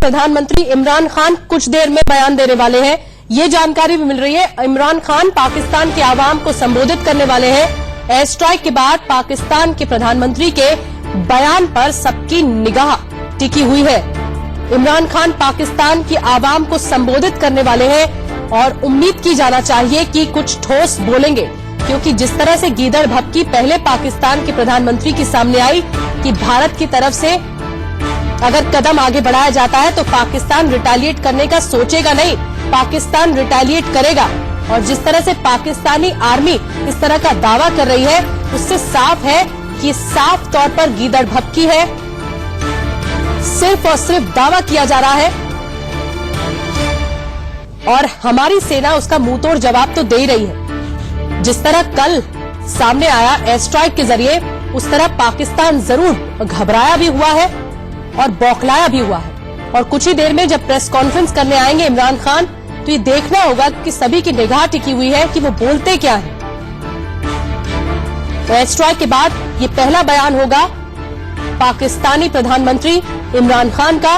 प्रधानमंत्री इमरान खान कुछ देर में बयान देने वाले हैं। ये जानकारी भी मिल रही है। इमरान खान पाकिस्तान के आवाम को संबोधित करने वाले हैं। एयर स्ट्राइक के बाद पाकिस्तान के प्रधानमंत्री के बयान पर सबकी निगाह टिकी हुई है। इमरान खान पाकिस्तान की आवाम को संबोधित करने वाले हैं और उम्मीद की जाना चाहिए कि कुछ ठोस बोलेंगे, क्योंकि जिस तरह से गीदड़ भभकी पहले पाकिस्तान के प्रधानमंत्री की सामने आई कि भारत की तरफ से अगर कदम आगे बढ़ाया जाता है तो पाकिस्तान रिटेलिएट करने का सोचेगा नहीं, पाकिस्तान रिटेलिएट करेगा। और जिस तरह से पाकिस्तानी आर्मी इस तरह का दावा कर रही है, उससे साफ है कि साफ तौर पर गीदड़ भभकी है, सिर्फ और सिर्फ दावा किया जा रहा है और हमारी सेना उसका मुंहतोड़ जवाब तो दे ही रही है। जिस तरह कल सामने आया एयर स्ट्राइक के जरिए, उस तरह पाकिस्तान जरूर घबराया भी हुआ है और बौखलाया भी हुआ है। और कुछ ही देर में जब प्रेस कॉन्फ्रेंस करने आएंगे इमरान खान, तो ये देखना होगा कि सभी की निगाह टिकी हुई है कि वो बोलते क्या है। एयर स्ट्राइक के बाद ये पहला बयान होगा पाकिस्तानी प्रधानमंत्री इमरान खान का।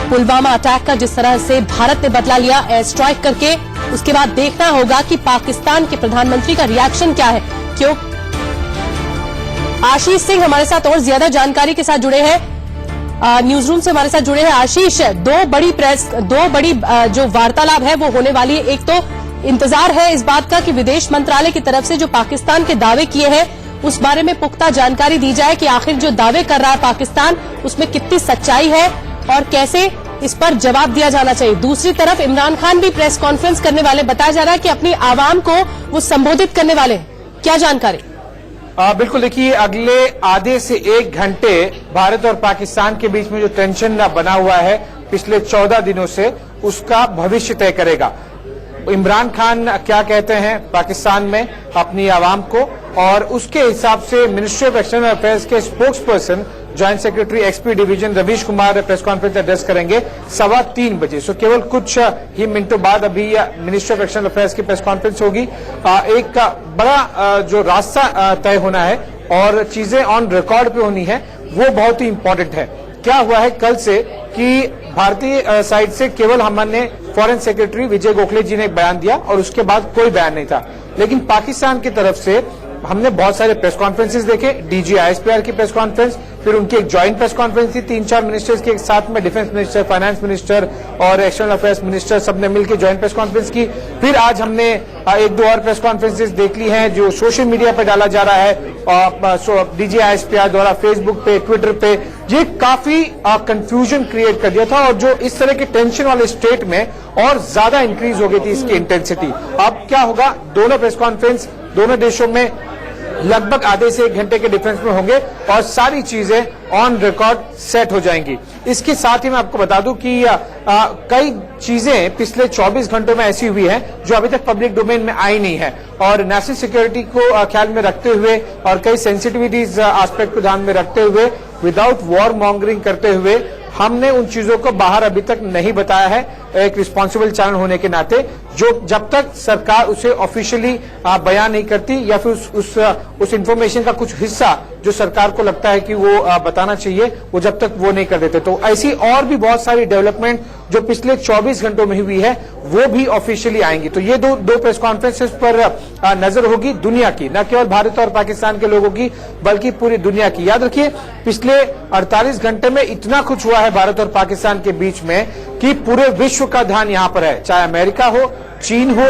पुलवामा अटैक का जिस तरह से भारत ने बदला लिया एयर स्ट्राइक करके, उसके बाद देखना होगा कि पाकिस्तान के प्रधानमंत्री का रिएक्शन क्या है। क्यों? आशीष सिंह हमारे साथ और ज्यादा जानकारी के साथ जुड़े हैं, न्यूज रूम से हमारे साथ जुड़े हैं। आशीष, दो बड़ी जो वार्तालाप है वो होने वाली है। एक तो इंतजार है इस बात का कि विदेश मंत्रालय की तरफ से जो पाकिस्तान के दावे किए हैं उस बारे में पुख्ता जानकारी दी जाए कि आखिर जो दावे कर रहा है पाकिस्तान उसमें कितनी सच्चाई है और कैसे इस पर जवाब दिया जाना चाहिए। दूसरी तरफ इमरान खान भी प्रेस कॉन्फ्रेंस करने वाले, बताया जा रहा है कि अपनी आवाम को वो संबोधित करने वाले हैं। क्या जानकारी? बिल्कुल, देखिए अगले आधे से 1 घंटे भारत और पाकिस्तान के बीच में जो टेंशन बना हुआ है पिछले 14 दिनों से, उसका भविष्य तय करेगा। इमरान खान क्या कहते हैं पाकिस्तान में अपनी आवाम को, और उसके हिसाब से मिनिस्ट्री ऑफ एक्सटर्नल अफेयर्स के spokes person joint secretary XP division Ravish Kumar press conference address करेंगे 3:15 बजे। सो केवल कुछ ही मिनटों बाद अभी मिनिस्ट्री ऑफ एक्सटर्नल अफेयर्स की प्रेस कॉन्फ्रेंस होगी। एक बड़ा जो रास्ता तय होना है और चीजें ऑन रिकॉर्ड पे होनी है, वो बहुत ही इंपॉर्टेंट है। क्या हुआ है कल से कि भारतीय साइड से केवल हमने फॉरेन सेक्रेटरी विजय गोखले जी ने एक बयान दिया और उसके बाद कोई बयान नहीं था, लेकिन पाकिस्तान की तरफ से हमने बहुत सारे प्रेस कॉन्फ्रेंसेस देखे। डीजी आईएसपीआर की प्रेस कॉन्फ्रेंस, फिर उनकी एक ज्वाइंट प्रेस कॉन्फ्रेंस थी 3-4 मिनिस्टर्स के साथ में, डिफेंस मिनिस्टर, फाइनेंस मिनिस्टर और एक्सटर्नल अफेयर्स मिनिस्टर सबने मिलकर ज्वाइंट प्रेस कॉन्फ्रेंस की। फिर आज हमने 1-2 और प्रेस कॉन्फ्रेंसेस देख ली हैं जो सोशल मीडिया पर डाला जा रहा है डीजी आईएसपीआर द्वारा, फेसबुक पे, ट्विटर पे। ये काफी कंफ्यूजन क्रिएट कर दिया था और जो इस तरह के टेंशन वाले स्टेट में और ज्यादा इंक्रीज हो गई थी इसकी इंटेंसिटी। अब क्या होगा, दोनों प्रेस कॉन्फ्रेंस दोनों देशों में लगभग आधे से 1 घंटे के डिफरेंस में होंगे और सारी चीजें ऑन रिकॉर्ड सेट हो जाएंगी। इसके साथ ही मैं आपको बता दूं कि कई चीजें पिछले 24 घंटों में ऐसी हुई हैं जो अभी तक पब्लिक डोमेन में आई नहीं है, और नेशनल सिक्योरिटी को ख्याल में रखते हुए और कई सेंसिटिविटीज एस्पेक्ट को ध्यान में रखते हुए, विदाउट वॉर मॉन्गरिंग करते हुए हमने उन चीजों को बाहर अभी तक नहीं बताया है, एक रिस्पॉन्सिबल चैनल होने के नाते। जो जब तक सरकार उसे ऑफिशियली बयान नहीं करती या फिर उस इंफॉर्मेशन का कुछ हिस्सा जो सरकार को लगता है कि वो बताना चाहिए, वो जब तक वो नहीं कर देते। तो ऐसी और भी बहुत सारी डेवलपमेंट जो पिछले 24 घंटों में हुई है वो भी ऑफिशियली आएंगी। तो ये दो प्रेस कॉन्फ्रेंसेस पर नजर होगी दुनिया की, न केवल भारत और पाकिस्तान के लोगों की बल्कि पूरी दुनिया की। याद रखिए पिछले 48 घंटे में इतना कुछ हुआ है भारत और पाकिस्तान के बीच में कि पूरे विश्व का ध्यान यहां पर है, चाहे अमेरिका हो, चीन हो,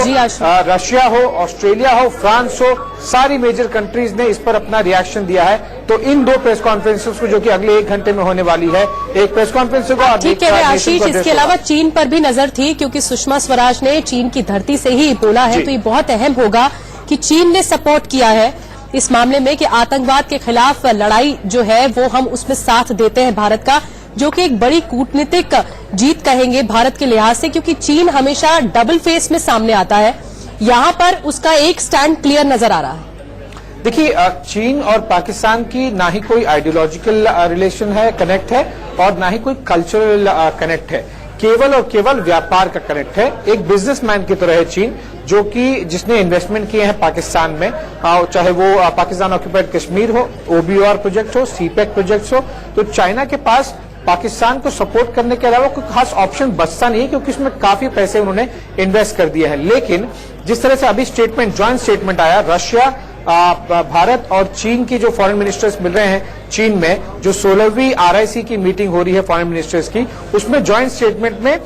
रशिया हो, ऑस्ट्रेलिया हो, फ्रांस हो, सारी मेजर कंट्रीज ने इस पर अपना रिएक्शन दिया है। तो इन 2 प्रेस कॉन्फ्रेंसेस को जो कि अगले 1 घंटे में होने वाली है, एक प्रेस कॉन्फ्रेंस को ठीक है आशीष, इसके अलावा चीन पर भी नजर थी क्योंकि सुषमा स्वराज ने चीन की धरती से ही बोला है, तो ये बहुत अहम होगा कि चीन ने सपोर्ट किया है इस मामले में कि आतंकवाद के खिलाफ लड़ाई जो है वो हम उसमें साथ देते हैं भारत का, जो कि एक बड़ी कूटनीतिक जीत कहेंगे भारत के लिहाज से, क्योंकि चीन हमेशा डबल फेस में सामने आता है। यहां पर उसका एक स्टैंड क्लियर नजर आ रहा है। देखिए चीन और पाकिस्तान की ना ही कोई आइडियोलॉजिकल रिलेशन है, कनेक्ट है, और ना ही कोई कल्चरल कनेक्ट है, केवल और केवल व्यापार का कनेक्ट है। एक बिजनेसमैन की तरह है चीन, जो कि जिसने इन्वेस्टमेंट किए हैं पाकिस्तान में, चाहे वो पाकिस्तान ऑक्यूपाइड कश्मीर हो, ओबीओआर प्रोजेक्ट हो, सीपेक प्रोजेक्ट हो, तो चाइना के पास पाकिस्तान को सपोर्ट करने के अलावा कोई खास ऑप्शन बचता नहीं है, क्योंकि इसमें काफी पैसे उन्होंने इन्वेस्ट कर दिए हैं। लेकिन जिस तरह से अभी स्टेटमेंट, ज्वाइंट स्टेटमेंट आया, रशिया, भारत और चीन के जो फॉरेन मिनिस्टर्स मिल रहे हैं चीन में, जो 16वीं RIC की मीटिंग हो रही है फॉरेन मिनिस्टर्स की, उसमें ज्वाइंट स्टेटमेंट में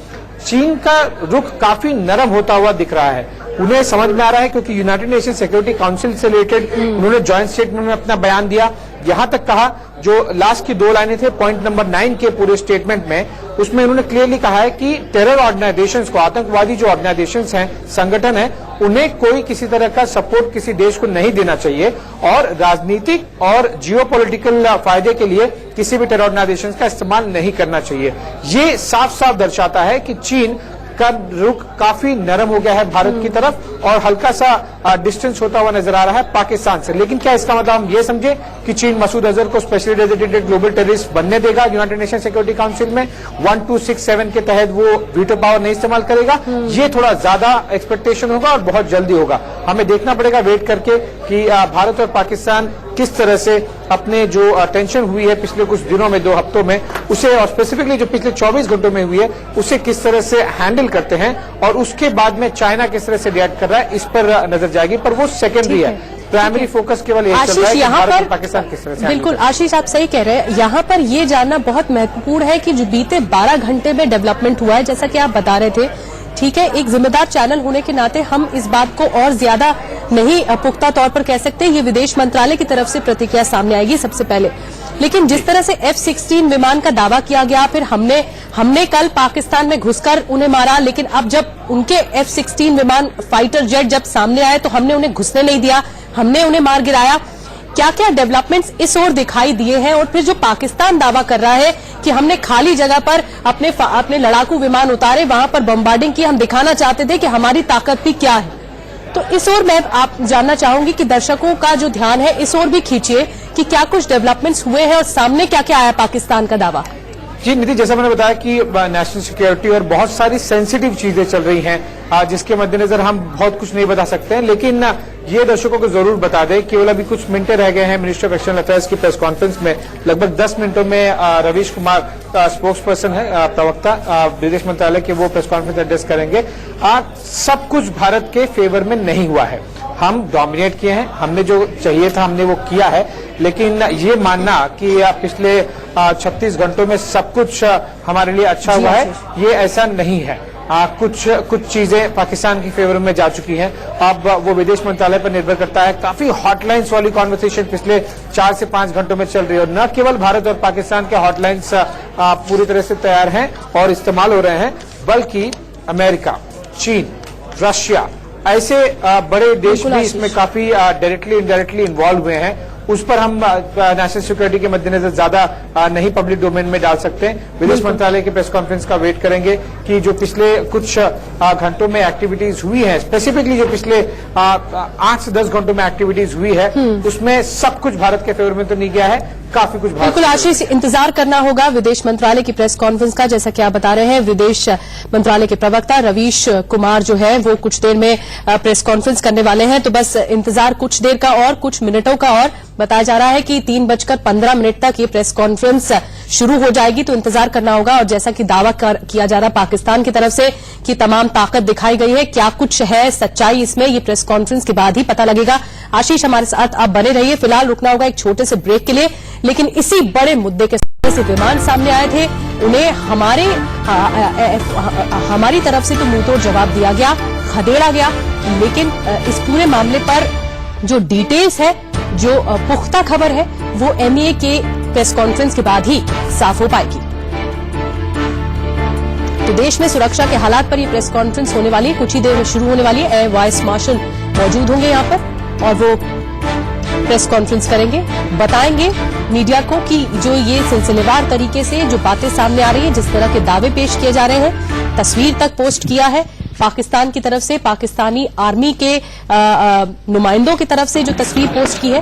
चीन का रुख काफी नरम होता हुआ दिख रहा है। उन्हें समझ में आ रहा है, क्योंकि यूनाइटेड नेशन सिक्योरिटी काउंसिल से रिलेटेड उन्होंने ज्वाइंट स्टेटमेंट में अपना बयान दिया। यहां तक कहा, जो लास्ट की 2 लाइनें थे पॉइंट नंबर 9 के पूरे स्टेटमेंट में, उसमें उन्होंने क्लियरली कहा है कि टेरर ऑर्गेनाइजेशंस को, आतंकवादी जो ऑर्गेनाइजेशंस हैं, संगठन है, उन्हें कोई किसी तरह का सपोर्ट किसी देश को नहीं देना चाहिए, और राजनीतिक और जियोपॉलिटिकल फायदे के लिए किसी भी टेरर ऑर्गेनाइजेशंस का इस्तेमाल नहीं करना चाहिए। ये साफ साफ दर्शाता है कि चीन का रुख काफी नरम हो गया है भारत की तरफ, और हल्का सा डिस्टेंस होता हुआ नजर आ रहा है पाकिस्तान से। लेकिन क्या इसका मतलब हम ये समझे कि चीन मसूद अजहर को स्पेशली डेजिग्नेटेड ग्लोबल टेररिस्ट बनने देगा यूनाइटेड नेशन सिक्योरिटी काउंसिल में? 1267 के तहत वो वीटो पावर नहीं इस्तेमाल करेगा? ये थोड़ा ज्यादा एक्सपेक्टेशन होगा और बहुत जल्दी होगा। हमें देखना पड़ेगा वेट करके कि भारत और पाकिस्तान किस तरह से अपने जो टेंशन हुई है पिछले कुछ दिनों में, 2 हफ्तों में, उसे, और स्पेसिफिकली जो पिछले 24 घंटों में हुई है, उसे किस तरह से हैंडल करते हैं, और उसके बाद में चाइना किस तरह से रिएक्ट कर रहा है, इस पर नजर जाएगी। पर वो सेकेंडरी है, प्राइमरी फोकस केवल यही चल रहा है कि भारत और पाकिस्तान किस तरह से। बिल्कुल आशीष, आप सही कह रहे हैं। यहाँ पर ये जानना बहुत महत्वपूर्ण है कि जो बीते 12 घंटे में डेवलपमेंट हुआ है, जैसा कि आप बता रहे थे, ठीक है, एक जिम्मेदार चैनल होने के नाते हम इस बात को और ज्यादा नहीं पुख्ता तौर पर कह सकते। ये विदेश मंत्रालय की तरफ से प्रतिक्रिया सामने आएगी सबसे पहले। लेकिन जिस तरह से F-16 विमान का दावा किया गया, फिर हमने कल पाकिस्तान में घुसकर उन्हें मारा, लेकिन अब जब उनके F-16 विमान, फाइटर जेट जब सामने आए तो हमने उन्हें घुसने नहीं दिया, हमने उन्हें मार गिराया। क्या क्या डेवलपमेंट्स इस ओर दिखाई दिए हैं? और फिर जो पाकिस्तान दावा कर रहा है कि हमने खाली जगह पर अपने लड़ाकू विमान उतारे, वहां पर बम्बार्डिंग की, हम दिखाना चाहते थे कि हमारी ताकत भी क्या है। तो इस ओर मैं आप जानना चाहूंगी कि दर्शकों का जो ध्यान है इस ओर भी खींचिए कि क्या कुछ डेवलपमेंट्स हुए हैं और सामने क्या क्या आया पाकिस्तान का दावा। जी निधि, जैसा मैंने बताया कि नेशनल सिक्योरिटी और बहुत सारी सेंसिटिव चीजें चल रही हैं, जिसके मद्देनजर हम बहुत कुछ नहीं बता सकते हैं, लेकिन ये दर्शकों को जरूर बता दें, केवल अभी कुछ मिनटें रह गए हैं मिनिस्टर ऑफ एक्सटर्नल अफेयर्स की प्रेस कॉन्फ्रेंस में। लगभग 10 मिनटों में रवीश कुमार, स्पोक्स पर्सन है, प्रवक्ता विदेश मंत्रालय के, वो प्रेस कॉन्फ्रेंस एड्रेस करेंगे। सब कुछ भारत के फेवर में नहीं हुआ है। हम डोमिनेट किए हैं, हमने जो चाहिए था हमने वो किया है, लेकिन ये मानना कि पिछले 36 घंटों में सब कुछ हमारे लिए अच्छा हुआ है, ये ऐसा नहीं है। कुछ चीजें पाकिस्तान की फेवर में जा चुकी हैं। अब वो विदेश मंत्रालय पर निर्भर करता है। काफी हॉटलाइंस वाली कॉन्वर्सेशन पिछले 4 से 5 घंटों में चल रही है, और न केवल भारत और पाकिस्तान के हॉटलाइंस पूरी तरह से तैयार हैं और इस्तेमाल हो रहे हैं, बल्कि अमेरिका, चीन, रशिया, ऐसे बड़े देश भी इसमें काफी डायरेक्टली इनडायरेक्टली इन्वॉल्व हुए हैं। उस पर हम नेशनल सिक्योरिटी के मद्देनजर ज्यादा नहीं पब्लिक डोमेन में डाल सकते हैं। विदेश मंत्रालय के प्रेस कॉन्फ्रेंस का वेट करेंगे कि जो पिछले कुछ घंटों में एक्टिविटीज हुई है, स्पेसिफिकली जो पिछले 8 से 10 घंटों में एक्टिविटीज हुई है, उसमें सब कुछ भारत के फेवर में तो नहीं गया है, काफी कुछ। बिल्कुल आशीष, इंतजार करना होगा विदेश मंत्रालय की प्रेस कॉन्फ्रेंस का। जैसा कि आप बता रहे हैं, विदेश मंत्रालय के प्रवक्ता रवीश कुमार जो है वो कुछ देर में प्रेस कॉन्फ्रेंस करने वाले हैं। तो बस इंतजार कुछ देर का और, कुछ मिनटों का और। बताया जा रहा है कि 3:15 तक ये प्रेस कॉन्फ्रेंस शुरू हो जाएगी, तो इंतजार करना होगा। और जैसा कि दावा किया जा रहा पाकिस्तान की तरफ से कि तमाम ताकत दिखाई गई है, क्या कुछ है सच्चाई इसमें, ये प्रेस कॉन्फ्रेंस के बाद ही पता लगेगा। आशीष, हमारे साथ आप बने रहिए। फिलहाल रुकना होगा एक छोटे से ब्रेक के लिए, लेकिन इसी बड़े मुद्दे के से विमान सामने आए थे, उन्हें हमारी तरफ से तो मुंहतोड़ जवाब दिया गया, खदेड़ा गया, लेकिन इस पूरे मामले पर जो डिटेल्स है, जो पुख्ता खबर है, वो MEA के प्रेस कॉन्फ्रेंस के बाद ही साफ हो पाएगी। तो देश में सुरक्षा के हालात पर ये प्रेस कॉन्फ्रेंस होने वाली है, कुछ ही देर में शुरू होने वाली है। एयर वाइस मार्शल मौजूद होंगे यहाँ पर और वो प्रेस कॉन्फ्रेंस करेंगे, बताएंगे मीडिया को कि जो ये सिलसिलेवार तरीके से जो बातें सामने आ रही है, जिस तरह के दावे पेश किए जा रहे हैं, तस्वीर तक पोस्ट किया है पाकिस्तान की तरफ से, पाकिस्तानी आर्मी के नुमाइंदों की तरफ से जो तस्वीर पोस्ट की है,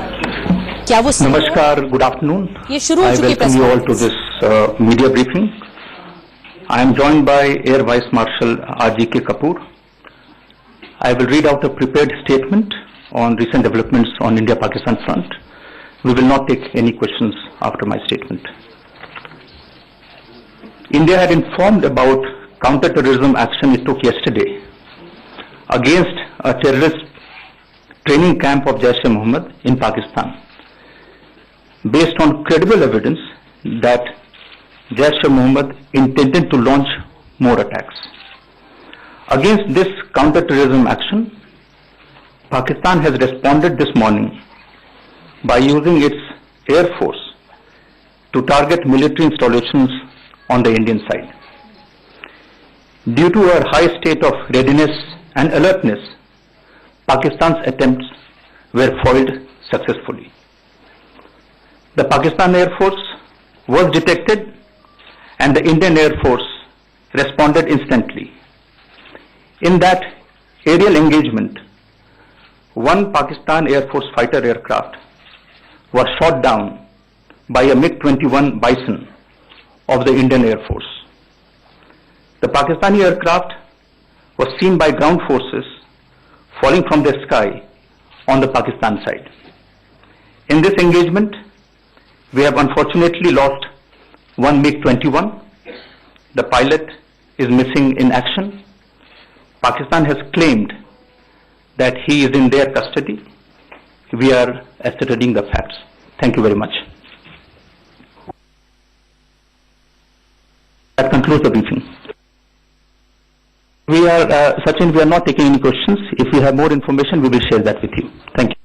क्या वो नमस्कार, गुड आफ्टरनून। ये शुरू हो चुकी press conference. To this media briefing. I am joined by air vice marshal RGK Kapoor. I will read out a prepared statement on recent developments on India-Pakistan front. We will not take any questions after my statement. India had informed about counter-terrorism action it took yesterday against a terrorist training camp of Jaish-e-Mohammed in Pakistan, based on credible evidence that Jaish-e-Mohammed intended to launch more attacks. Against this counter-terrorism action, Pakistan has responded this morning by using its Air Force to target military installations on the Indian side. Due to our high state of readiness and alertness, Pakistan's attempts were foiled successfully. The Pakistan Air Force was detected and the Indian Air Force responded instantly. In that aerial engagement, one Pakistan Air Force fighter aircraft was shot down by a MiG-21 Bison of the Indian Air Force. The Pakistani aircraft was seen by ground forces falling from the sky on the Pakistan side. In this engagement, we have unfortunately lost one MiG-21. The pilot is missing in action. Pakistan has claimed that he is in their custody. We are ascertaining the facts. Thank you very much. That concludes the briefing. Sachin, we are not taking any questions. If we have more information, we will share that with you. Thank you.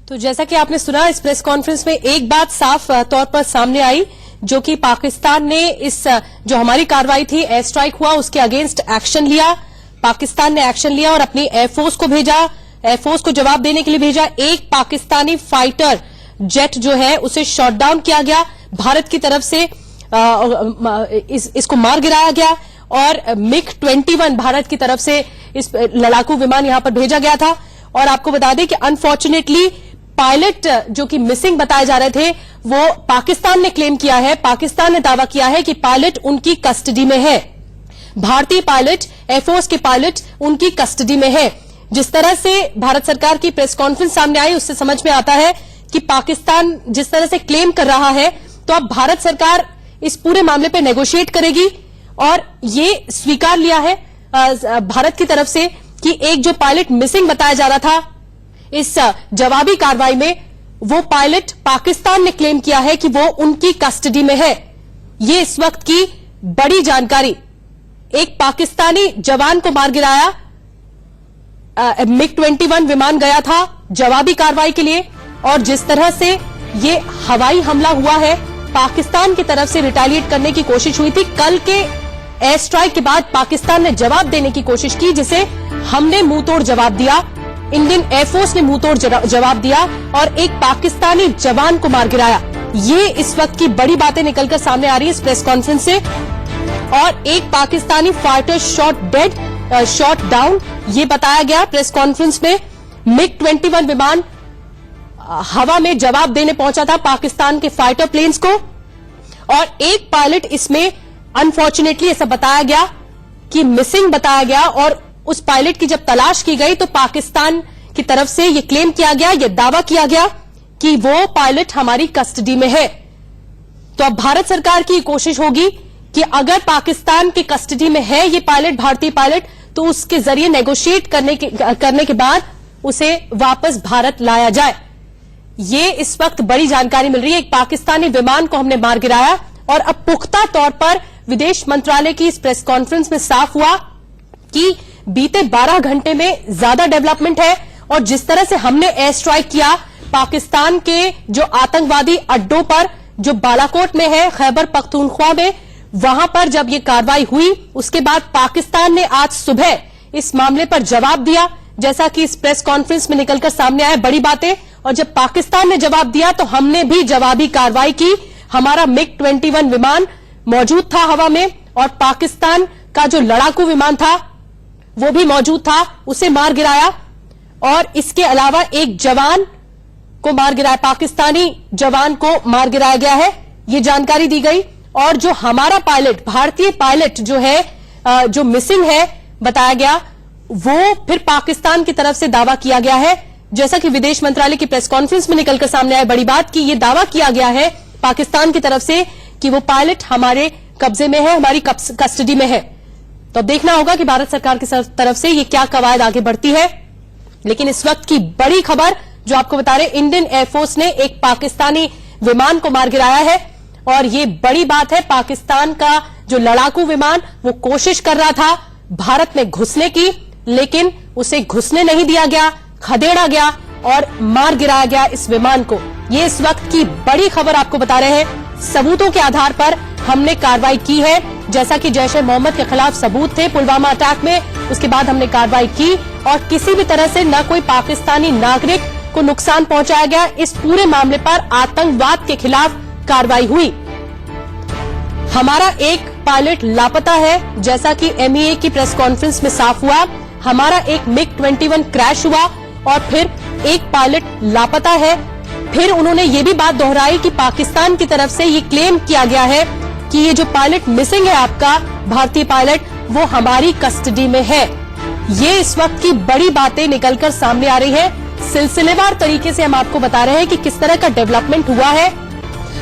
तो जैसा कि आपने सुना, इस press conference में एक बात साफ तौर पर सामने आई, जो कि पाकिस्तान ने इस जो हमारी कार्रवाई थी, एयर स्ट्राइक हुआ, उसके अगेंस्ट एक्शन लिया। पाकिस्तान ने एक्शन लिया और अपनी एयरफोर्स को भेजा, एयरफोर्स को जवाब देने के लिए भेजा। एक पाकिस्तानी फाइटर जेट जो है उसे शॉट डाउन किया गया, भारत की तरफ से इसको मार गिराया गया और MiG-21 भारत की तरफ से इस लड़ाकू विमान यहां पर भेजा गया था। और आपको बता दें कि अनफॉर्चुनेटली पायलट जो कि मिसिंग बताए जा रहे थे, वो पाकिस्तान ने क्लेम किया है, पाकिस्तान ने दावा किया है कि पायलट उनकी कस्टडी में है। भारतीय पायलट, एयरफोर्स के पायलट उनकी कस्टडी में है। जिस तरह से भारत सरकार की प्रेस कॉन्फ्रेंस सामने आई, उससे समझ में आता है कि पाकिस्तान जिस तरह से क्लेम कर रहा है, तो अब भारत सरकार इस पूरे मामले पे नेगोशिएट करेगी। और ये स्वीकार लिया है भारत की तरफ से कि एक जो पायलट मिसिंग बताया जा रहा था इस जवाबी कार्रवाई में, वो पायलट पाकिस्तान ने क्लेम किया है कि वो उनकी कस्टडी में है। ये इस वक्त की बड़ी जानकारी। एक पाकिस्तानी जवान को मार गिराया, MiG-21 विमान गया था जवाबी कार्रवाई के लिए, और जिस तरह से ये हवाई हमला हुआ है, पाकिस्तान की तरफ से रिटेलिएट करने की कोशिश हुई थी। कल के एयर स्ट्राइक के बाद पाकिस्तान ने जवाब देने की कोशिश की, जिसे हमने मुंहतोड़ जवाब दिया। इंडियन एयरफोर्स ने मुंहतोड़ जवाब दिया और एक पाकिस्तानी जवान को मार गिराया। ये इस वक्त की बड़ी बातें निकलकर सामने आ रही है इस प्रेस कॉन्फ्रेंस से। और एक पाकिस्तानी फाइटर शॉट डाउन, ये बताया गया प्रेस कॉन्फ्रेंस में। MiG-21 विमान हवा में जवाब देने पहुंचा था पाकिस्तान के फाइटर प्लेन्स को, और एक पायलट इसमें अनफॉर्चुनेटली ऐसा बताया गया कि मिसिंग बताया गया। और उस पायलट की जब तलाश की गई तो पाकिस्तान की तरफ से यह क्लेम किया गया, यह दावा किया गया कि वो पायलट हमारी कस्टडी में है। तो अब भारत सरकार की कोशिश होगी कि अगर पाकिस्तान की कस्टडी में है ये पायलट, भारतीय पायलट, तो उसके जरिए नेगोशिएट करने के बाद उसे वापस भारत लाया जाए। ये इस वक्त बड़ी जानकारी मिल रही है। एक पाकिस्तानी विमान को हमने मार गिराया, और अब पुख्ता तौर पर विदेश मंत्रालय की इस प्रेस कॉन्फ्रेंस में साफ हुआ कि बीते 12 घंटे में ज्यादा डेवलपमेंट है। और जिस तरह से हमने एयर स्ट्राइक किया पाकिस्तान के जो आतंकवादी अड्डों पर, जो बालाकोट में है, खैबर पख्तूनख्वा में, वहां पर जब ये कार्रवाई हुई, उसके बाद पाकिस्तान ने आज सुबह इस मामले पर जवाब दिया, जैसा कि इस प्रेस कॉन्फ्रेंस में निकलकर सामने आया बड़ी बातें। और जब पाकिस्तान ने जवाब दिया तो हमने भी जवाबी कार्रवाई की। हमारा MiG-21 विमान मौजूद था हवा में, और पाकिस्तान का जो लड़ाकू विमान था वो भी मौजूद था, उसे मार गिराया। और इसके अलावा एक जवान को मार गिराया, पाकिस्तानी जवान को मार गिराया गया है, ये जानकारी दी गई। और जो हमारा पायलट, भारतीय पायलट जो है, जो मिसिंग है बताया गया, वो फिर पाकिस्तान की तरफ से दावा किया गया है। जैसा कि विदेश मंत्रालय की प्रेस कॉन्फ्रेंस में निकलकर सामने आया बड़ी बात कि ये दावा किया गया है पाकिस्तान की तरफ से कि वो पायलट हमारे कब्जे में है, हमारी कस्टडी में है। तो अब देखना होगा कि भारत सरकार की तरफ से ये क्या कवायद आगे बढ़ती है। लेकिन इस वक्त की बड़ी खबर जो आपको बता रहे, इंडियन एयरफोर्स ने एक पाकिस्तानी विमान को मार गिराया है और ये बड़ी बात है। पाकिस्तान का जो लड़ाकू विमान वो कोशिश कर रहा था भारत में घुसने की, लेकिन उसे घुसने नहीं दिया गया, खदेड़ा गया और मार गिराया गया इस विमान को। ये इस वक्त की बड़ी खबर आपको बता रहे हैं। सबूतों के आधार पर हमने कार्रवाई की है। जैसा कि जैश ए मोहम्मद के खिलाफ सबूत थे पुलवामा अटैक में, उसके बाद हमने कार्रवाई की और किसी भी तरह से न कोई पाकिस्तानी नागरिक को नुकसान पहुंचाया गया। इस पूरे मामले पर आतंकवाद के खिलाफ कार्रवाई हुई। हमारा एक पायलट लापता है, जैसा कि MEA की प्रेस कॉन्फ्रेंस में साफ हुआ। हमारा एक MiG-21 क्रैश हुआ और फिर एक पायलट लापता है। फिर उन्होंने ये भी बात दोहराई कि पाकिस्तान की तरफ से ये क्लेम किया गया है कि ये जो पायलट मिसिंग है आपका भारतीय पायलट, वो हमारी कस्टडी में है। ये इस वक्त की बड़ी बातें निकलकर सामने आ रही है। सिलसिलेवार तरीके से हम आपको बता रहे हैं कि किस तरह का डेवलपमेंट हुआ है।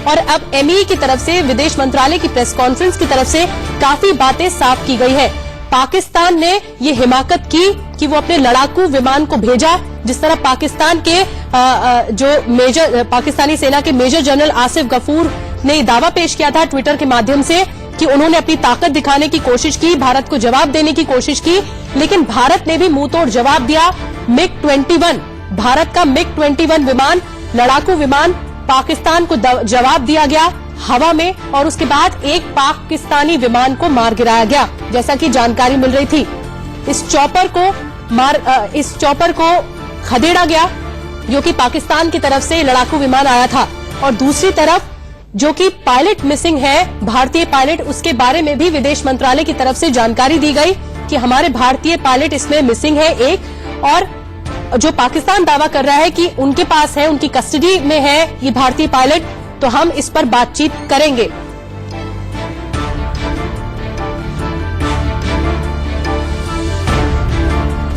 और अब MEA की तरफ से, विदेश मंत्रालय की प्रेस कॉन्फ्रेंस की तरफ से काफी बातें साफ की गई है। पाकिस्तान ने ये हिमाकत की कि वो अपने लड़ाकू विमान को भेजा। जिस तरह पाकिस्तान के पाकिस्तानी सेना के मेजर जनरल आसिफ गफूर ने दावा पेश किया था ट्विटर के माध्यम से कि उन्होंने अपनी ताकत दिखाने की कोशिश की, भारत को जवाब देने की कोशिश की, लेकिन भारत ने भी मुंह तोड़ जवाब दिया। MiG-21, भारत का MiG-21 विमान, लड़ाकू विमान, पाकिस्तान को जवाब दिया गया हवा में और उसके बाद एक पाकिस्तानी विमान को मार गिराया गया, जैसा कि जानकारी मिल रही थी। इस चॉपर को खदेड़ा गया जो कि पाकिस्तान की तरफ से लड़ाकू विमान आया था। और दूसरी तरफ जो कि पायलट मिसिंग है, भारतीय पायलट, उसके बारे में भी विदेश मंत्रालय की तरफ से जानकारी दी गई कि हमारे भारतीय पायलट इसमें मिसिंग है एक। और जो पाकिस्तान दावा कर रहा है कि उनके पास है, उनकी कस्टडी में है ये भारतीय पायलट, तो हम इस पर बातचीत करेंगे।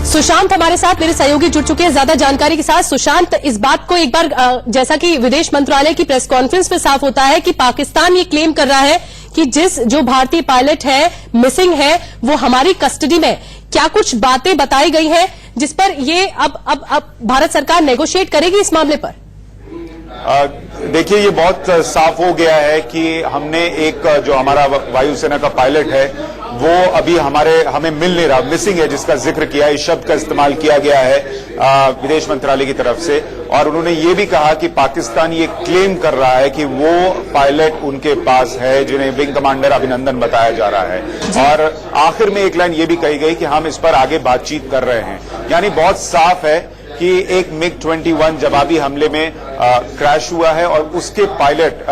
सुशांत हमारे साथ, मेरे सहयोगी जुड़ चुके हैं ज्यादा जानकारी के साथ। सुशांत, इस बात को एक बार, जैसा कि विदेश मंत्रालय की प्रेस कॉन्फ्रेंस में साफ होता है कि पाकिस्तान ये क्लेम कर रहा है कि जो भारतीय पायलट है मिसिंग है वो हमारी कस्टडी में। क्या कुछ बातें बताई गई हैं जिस पर ये अब भारत सरकार नेगोशिएट करेगी इस मामले पर? देखिए, ये बहुत साफ हो गया है कि हमने एक जो हमारा वायुसेना का पायलट है वो अभी हमें मिल नहीं रहा, मिसिंग है, जिसका जिक्र किया है, इस शब्द का इस्तेमाल किया गया है विदेश मंत्रालय की तरफ से। और उन्होंने ये भी कहा कि पाकिस्तान ये क्लेम कर रहा है कि वो पायलट उनके पास है जिन्हें विंग कमांडर अभिनंदन बताया जा रहा है। और आखिर में एक लाइन ये भी कही गई कि हम इस पर आगे बातचीत कर रहे हैं। यानी बहुत साफ है कि एक MiG-21 जवाबी हमले में क्रैश हुआ है और उसके पायलट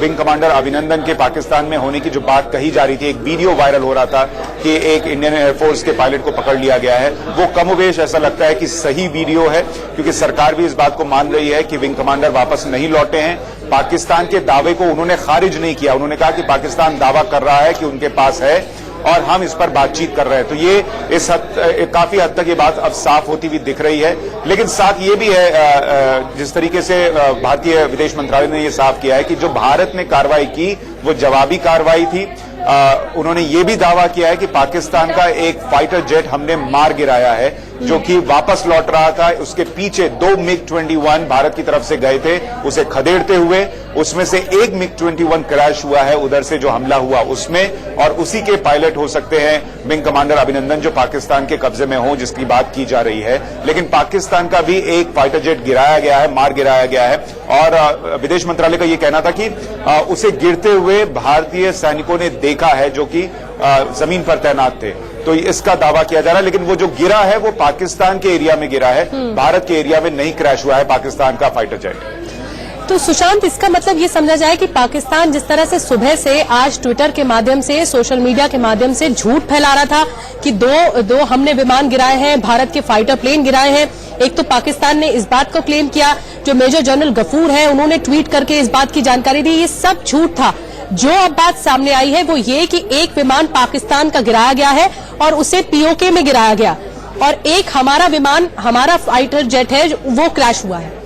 विंग कमांडर अभिनंदन के पाकिस्तान में होने की जो बात कही जा रही थी, एक वीडियो वायरल हो रहा था कि एक इंडियन एयरफोर्स के पायलट को पकड़ लिया गया है, वो कमोबेश ऐसा लगता है कि सही वीडियो है, क्योंकि सरकार भी इस बात को मान रही है कि विंग कमांडर वापस नहीं लौटे हैं। पाकिस्तान के दावे को उन्होंने खारिज नहीं किया, उन्होंने कहा कि पाकिस्तान दावा कर रहा है कि उनके पास है और हम इस पर बातचीत कर रहे हैं। तो ये काफी हद तक ये बात अब साफ होती हुई दिख रही है। लेकिन साथ ये भी है, जिस तरीके से भारतीय विदेश मंत्रालय ने ये साफ किया है कि जो भारत ने कार्रवाई की वो जवाबी कार्रवाई थी। उन्होंने ये भी दावा किया है कि पाकिस्तान का एक फाइटर जेट हमने मार गिराया है जो कि वापस लौट रहा था। उसके पीछे 2 MiG-21 भारत की तरफ से गए थे उसे खदेड़ते हुए, उसमें से एक MiG-21 क्रैश हुआ है उधर से जो हमला हुआ उसमें, और उसी के पायलट हो सकते हैं विंग कमांडर अभिनंदन जो पाकिस्तान के कब्जे में हो, जिसकी बात की जा रही है। लेकिन पाकिस्तान का भी एक फाइटर जेट गिराया गया है, मार गिराया गया है। और विदेश मंत्रालय का यह कहना था कि उसे गिरते हुए भारतीय सैनिकों ने देखा है जो कि जमीन पर तैनात थे। तो इसका दावा किया जा रहा है, लेकिन वो जो गिरा है वो पाकिस्तान के एरिया में गिरा है, भारत के एरिया में नहीं क्रैश हुआ है पाकिस्तान का फाइटर जेट। तो सुशांत, इसका मतलब ये समझा जाए कि पाकिस्तान जिस तरह से सुबह से आज ट्विटर के माध्यम से, सोशल मीडिया के माध्यम से झूठ फैला रहा था कि दो हमने विमान गिराए हैं, भारत के फाइटर प्लेन गिराए हैं। एक तो पाकिस्तान ने इस बात को क्लेम किया, जो मेजर जनरल गफूर है उन्होंने ट्वीट करके इस बात की जानकारी दी, ये सब झूठ था। जो अब बात सामने आई है वो ये कि एक विमान पाकिस्तान का गिराया गया है और उसे POK में गिराया गया, और एक हमारा विमान, हमारा फाइटर जेट है वो क्रैश हुआ है।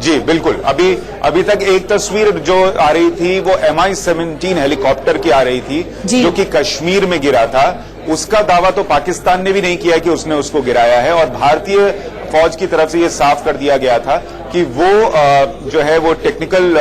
जी बिल्कुल। अभी तक एक तस्वीर जो आ रही थी वो MI-17 हेलीकॉप्टर की आ रही थी जो कि कश्मीर में गिरा था। उसका दावा तो पाकिस्तान ने भी नहीं किया कि उसने उसको गिराया है, और भारतीय फौज की तरफ से ये साफ कर दिया गया था कि वो जो है वो टेक्निकल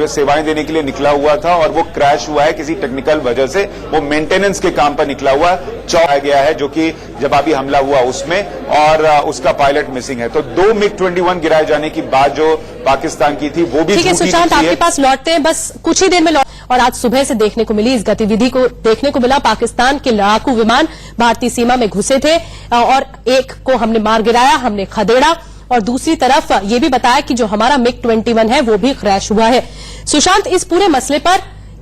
सेवाएं देने के लिए निकला हुआ था और वो क्रैश हुआ है किसी टेक्निकल वजह से। वो मेंटेनेंस के काम पर निकला हुआ चौड़ा गया है, जो कि जवाबी हमला हुआ उसमें, और उसका पायलट मिसिंग है। तो 2 MiG-21 गिराए जाने की बात जो पाकिस्तान की थी वो भी ठीक है सुशांत, आपके पास लौटते हैं, बस कुछ ही देर में और आज सुबह से देखने को मिली इस गतिविधि को देखने को मिला। पाकिस्तान के लड़ाकू विमान भारतीय सीमा में घुसे थे और एक को हमने मार गिराया, हमने खदेड़ा, और दूसरी तरफ ये भी बताया कि जो हमारा MiG-21 है वो भी क्रैश हुआ है। सुशांत, इस पूरे मसले पर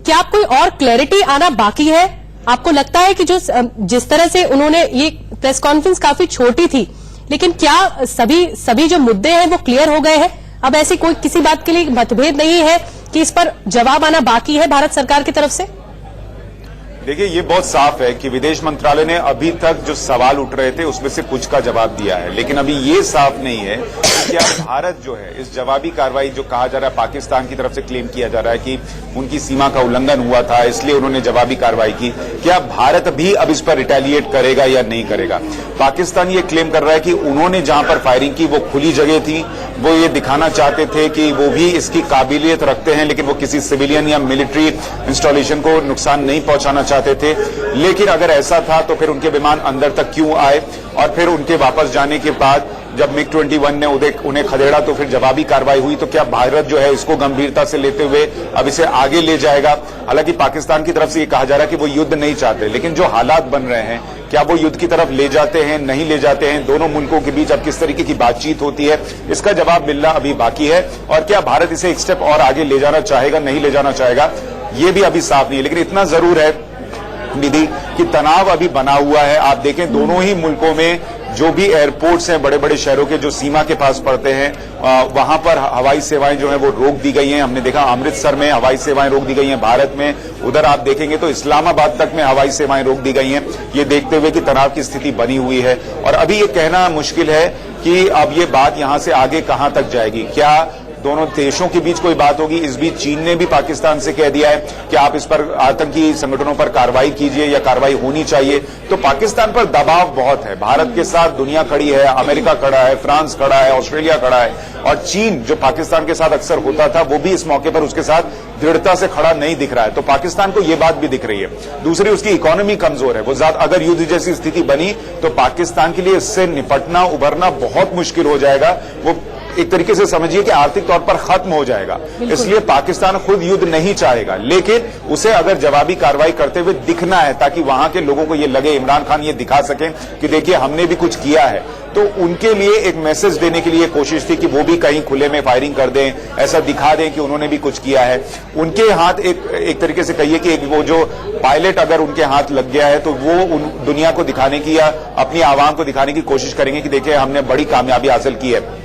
क्या कोई और क्लैरिटी आना बाकी है? आपको लगता है कि जिस तरह से उन्होंने ये प्रेस कॉन्फ्रेंस काफी छोटी थी, लेकिन क्या सभी जो मुद्दे हैं वो क्लियर हो गए हैं? अब ऐसी कोई किसी बात के लिए मतभेद नहीं है कि इस पर जवाब आना बाकी है भारत सरकार की तरफ से? देखिए, ये बहुत साफ है कि विदेश मंत्रालय ने अभी तक जो सवाल उठ रहे थे उसमें से कुछ का जवाब दिया है, लेकिन अभी ये साफ नहीं है कि क्या भारत जो है इस जवाबी कार्रवाई जो कहा जा रहा है, पाकिस्तान की तरफ से क्लेम किया जा रहा है कि उनकी सीमा का उल्लंघन हुआ था इसलिए उन्होंने जवाबी कार्रवाई की, क्या भारत भी अब इस पर रिटेलिएट करेगा या नहीं करेगा? पाकिस्तान ये क्लेम कर रहा है कि उन्होंने जहां पर फायरिंग की वो खुली जगह थी, वो ये दिखाना चाहते थे कि वो भी इसकी काबिलियत रखते हैं, लेकिन वो किसी सिविलियन या मिलिट्री इंस्टॉलेशन को नुकसान नहीं पहुंचाना चाहते थे। लेकिन अगर ऐसा था तो फिर उनके विमान अंदर तक क्यों आए, और फिर उनके वापस जाने के बाद जब MiG-21 ने उन्हें खदेड़ा तो फिर जवाबी कार्रवाई हुई। तो क्या भारत जो है इसको गंभीरता से लेते हुए अब इसे आगे ले जाएगा? हालांकि पाकिस्तान की तरफ से ये कहा जा रहा है कि वो युद्ध नहीं चाहते, लेकिन जो हालात बन रहे हैं क्या वो युद्ध की तरफ ले जाते हैं, नहीं ले जाते हैं? दोनों मुल्कों के बीच अब किस तरीके की बातचीत होती है, इसका जवाब मिलना अभी बाकी है। और क्या भारत इसे एक स्टेप और आगे ले जाना चाहेगा, नहीं ले जाना चाहेगा, ये भी अभी साफ नहीं है। लेकिन इतना जरूर है निधि कि तनाव अभी बना हुआ है। आप देखें, दोनों ही मुल्कों में जो भी एयरपोर्ट्स हैं बड़े बड़े शहरों के जो सीमा के पास पड़ते हैं, वहां पर हवाई सेवाएं जो है वो रोक दी गई हैं। हमने देखा अमृतसर में हवाई सेवाएं रोक दी गई हैं भारत में, उधर आप देखेंगे तो इस्लामाबाद तक में हवाई सेवाएं रोक दी गई हैं, ये देखते हुए कि तनाव की स्थिति बनी हुई है। और अभी ये कहना मुश्किल है कि अब ये बात यहां से आगे कहां तक जाएगी। क्या दोनों देशों के बीच कोई बात होगी? इस बीच चीन ने भी पाकिस्तान से कह दिया है कि आप इस पर आतंकी संगठनों पर कार्रवाई कीजिए या कार्रवाई होनी चाहिए। तो पाकिस्तान पर दबाव बहुत है, भारत के साथ दुनिया खड़ी है, अमेरिका खड़ा है, फ्रांस खड़ा है, ऑस्ट्रेलिया खड़ा है, और चीन जो पाकिस्तान के साथ अक्सर होता था वो भी इस मौके पर उसके साथ दृढ़ता से खड़ा नहीं दिख रहा है। तो पाकिस्तान को ये बात भी दिख रही है। दूसरी, उसकी इकोनॉमी कमजोर है, वो अगर युद्ध जैसी स्थिति बनी तो पाकिस्तान के लिए इससे निपटना उभरना बहुत मुश्किल हो जाएगा। वो एक तरीके से समझिए कि आर्थिक तौर पर खत्म हो जाएगा। इसलिए पाकिस्तान खुद युद्ध नहीं चाहेगा, लेकिन उसे अगर जवाबी कार्रवाई करते हुए दिखना है ताकि वहां के लोगों को ये लगे, इमरान खान ये दिखा सकें कि देखिए हमने भी कुछ किया है, तो उनके लिए एक मैसेज देने के लिए कोशिश थी कि वो भी कहीं खुले में फायरिंग कर दें, ऐसा दिखा दें कि उन्होंने भी कुछ किया है। उनके हाथ एक तरीके से कहिए कि वो जो पायलट अगर उनके हाथ लग गया है तो वो उन दुनिया को दिखाने की या अपनी आवाम को दिखाने की कोशिश करेंगे कि देखिए हमने बड़ी कामयाबी हासिल की है।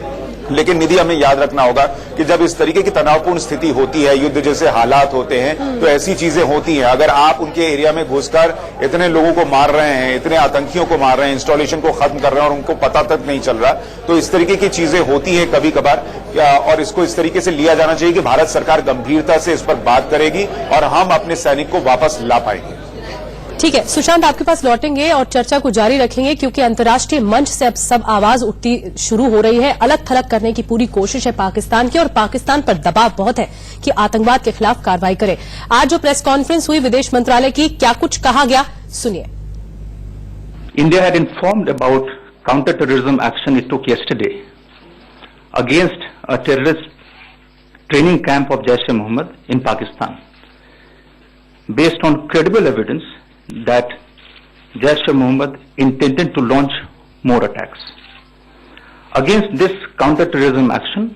लेकिन निधि, हमें याद रखना होगा कि जब इस तरीके की तनावपूर्ण स्थिति होती है, युद्ध जैसे हालात होते हैं, तो ऐसी चीजें होती हैं। अगर आप उनके एरिया में घुसकर इतने लोगों को मार रहे हैं, इतने आतंकियों को मार रहे हैं, इंस्टॉलेशन को खत्म कर रहे हैं और उनको पता तक नहीं चल रहा, तो इस तरीके की चीजें होती हैं कभी कभार। और इसको इस तरीके से लिया जाना चाहिए कि भारत सरकार गंभीरता से इस पर बात करेगी और हम अपने सैनिक को वापस ला पाएंगे। ठीक है सुशांत, आपके पास लौटेंगे और चर्चा को जारी रखेंगे, क्योंकि अंतर्राष्ट्रीय मंच से अब सब आवाज उठती शुरू हो रही है। अलग थलग करने की पूरी कोशिश है पाकिस्तान की, और पाकिस्तान पर दबाव बहुत है कि आतंकवाद के खिलाफ कार्रवाई करे। आज जो प्रेस कॉन्फ्रेंस हुई विदेश मंत्रालय की, क्या कुछ कहा गया, सुनिए। India had informed about counter-terrorism action it took yesterday against a terrorist training camp of Jaish-e-Mohammed in Pakistan, based on credible evidence that Jaish-e-Mohammed intended to launch more attacks. Against this counter-terrorism action,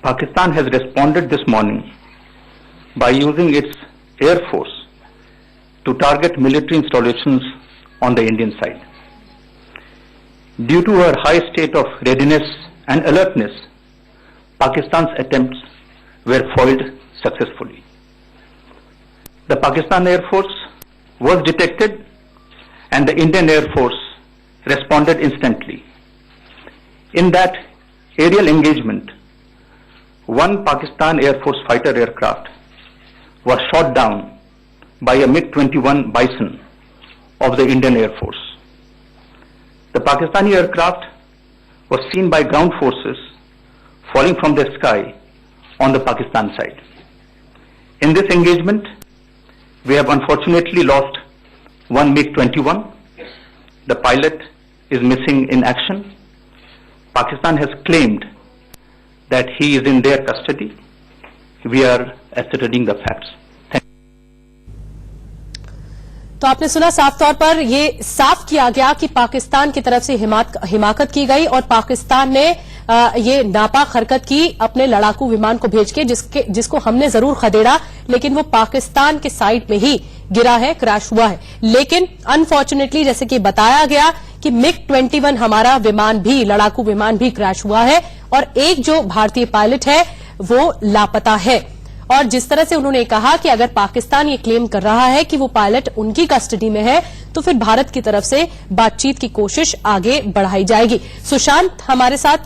Pakistan has responded this morning by using its Air Force to target military installations on the Indian side. Due to her high state of readiness and alertness, Pakistan's attempts were foiled successfully. The Pakistan Air Force was detected and the Indian Air Force responded instantly. In that aerial engagement, one Pakistan Air Force fighter aircraft was shot down by a MiG-21 Bison of the Indian Air Force. The Pakistani aircraft was seen by ground forces falling from the sky on the Pakistan side. In this engagement, we have unfortunately lost one MiG-21. The pilot is missing in action. Pakistan has claimed that he is in their custody. We are ascertaining the facts. तो आपने सुना, साफ तौर पर ये साफ किया गया कि पाकिस्तान की तरफ से हिमाकत की गई और पाकिस्तान ने ये नापाक हरकत की अपने लड़ाकू विमान को भेज के, जिसको हमने जरूर खदेड़ा, लेकिन वो पाकिस्तान के साइड में ही गिरा है, क्रैश हुआ है। लेकिन अनफॉर्चुनेटली जैसे कि बताया गया कि MiG-21 हमारा विमान भी, लड़ाकू विमान भी क्रैश हुआ है और एक जो भारतीय पायलट है वो लापता है। और जिस तरह से उन्होंने कहा कि अगर पाकिस्तान ये क्लेम कर रहा है कि वो पायलट उनकी कस्टडी में है, तो फिर भारत की तरफ से बातचीत की कोशिश आगे बढ़ाई जाएगी। सुशांत हमारे साथ,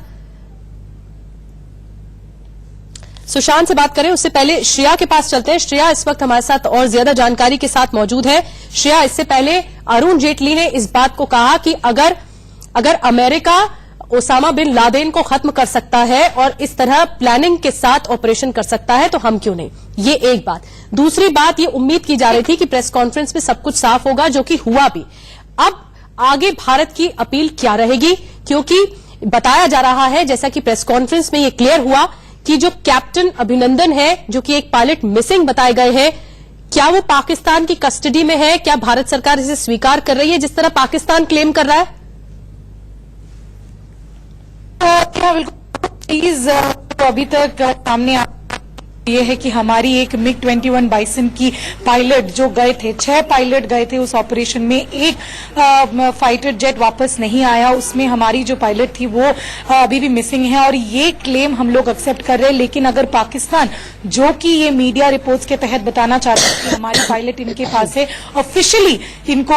सुशांत से बात करें उससे पहले श्रेया के पास चलते हैं। श्रेया इस वक्त हमारे साथ और ज्यादा जानकारी के साथ मौजूद है। श्रेया, इससे पहले अरुण जेटली ने इस बात को कहा कि अगर अमेरिका ओसामा बिन लादेन को खत्म कर सकता है और इस तरह प्लानिंग के साथ ऑपरेशन कर सकता है तो हम क्यों नहीं। ये एक बात। दूसरी बात, ये उम्मीद की जा रही थी कि प्रेस कॉन्फ्रेंस में सब कुछ साफ होगा, जो कि हुआ भी। अब आगे भारत की अपील क्या रहेगी, क्योंकि बताया जा रहा है, जैसा कि प्रेस कॉन्फ्रेंस में ये क्लियर हुआ कि जो कैप्टन अभिनंदन है, जो कि एक पायलट मिसिंग बताए गए हैं, क्या वो पाकिस्तान की कस्टडी में है? क्या भारत सरकार इसे स्वीकार कर रही है जिस तरह पाकिस्तान क्लेम कर रहा है? क्या बिल्कुल चीज तो अभी तक सामने ये है कि हमारी एक MiG-21 बाइसन की पायलट जो गए थे, 6 पायलट गए थे उस ऑपरेशन में, एक फाइटर जेट वापस नहीं आया, उसमें हमारी जो पायलट थी वो अभी भी मिसिंग है और ये क्लेम हम लोग एक्सेप्ट कर रहे हैं। लेकिन अगर पाकिस्तान, जो कि ये मीडिया रिपोर्ट्स के तहत बताना चाहता है कि हमारी पायलट इनके पास है, ऑफिशियली इनको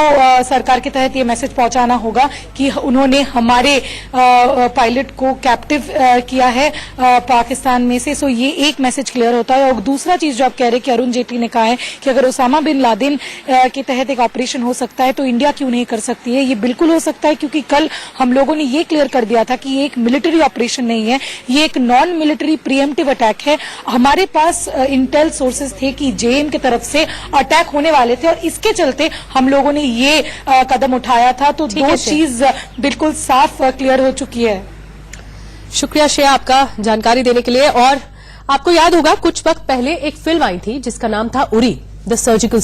सरकार के तहत ये मैसेज पहुंचाना होगा कि उन्होंने हमारे पायलट को कैप्टिव किया है पाकिस्तान में से। सो ये एक मैसेज क्लियर होता है। और दूसरा चीज जो आप कह रहे हैं कि अरुण जेटली ने कहा है कि अगर ओसामा बिन लादेन के तहत एक ऑपरेशन हो सकता है तो इंडिया क्यों नहीं कर सकती है। ये बिल्कुल हो सकता है, क्योंकि कल हम लोगों ने ये क्लियर कर दिया था कि ये एक मिलिट्री ऑपरेशन नहीं है, ये एक नॉन मिलिट्री प्रीएम्प्टिव अटैक है। हमारे पास इंटेल सोर्सेज थे कि जेएम की तरफ से अटैक होने वाले थे और इसके चलते हम लोगों ने ये कदम उठाया था। तो दो चीज बिल्कुल साफ क्लियर हो चुकी है। शुक्रिया श्रेया आपका जानकारी देने के लिए। और आपको याद होगा कुछ वक्त पहले एक फिल्म आई थी जिसका नाम था उरी, द सर्जिकल